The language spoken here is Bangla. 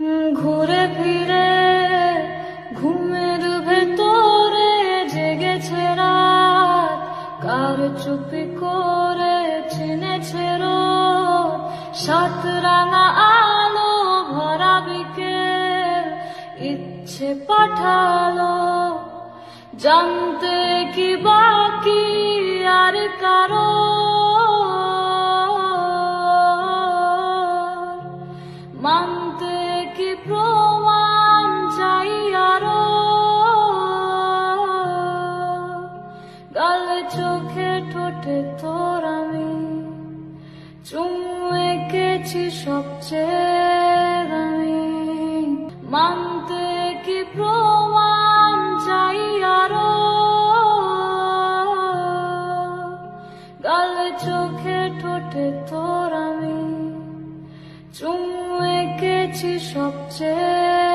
ঘুরে ফিরে ঘুমের ভেতরে জেগেছে রাত, কার চুপি করে চিনেছে রোদ। সাত রাঙা আলো ভরা বিকেল ইচ্ছে পাঠালো, জানতে কি বাকি আর কারো। মানতে কি প্রমাণ চাই আরো, গালে চোখে ঠোঁটে তোর আমি চুমু এঁকেছি সবচেয়ে দামি। মানতে কি প্রমাণ চাই আরো, গালে চোখে ঠোঁটে তোর আমি চুমু এঁকেছি সবচেয়ে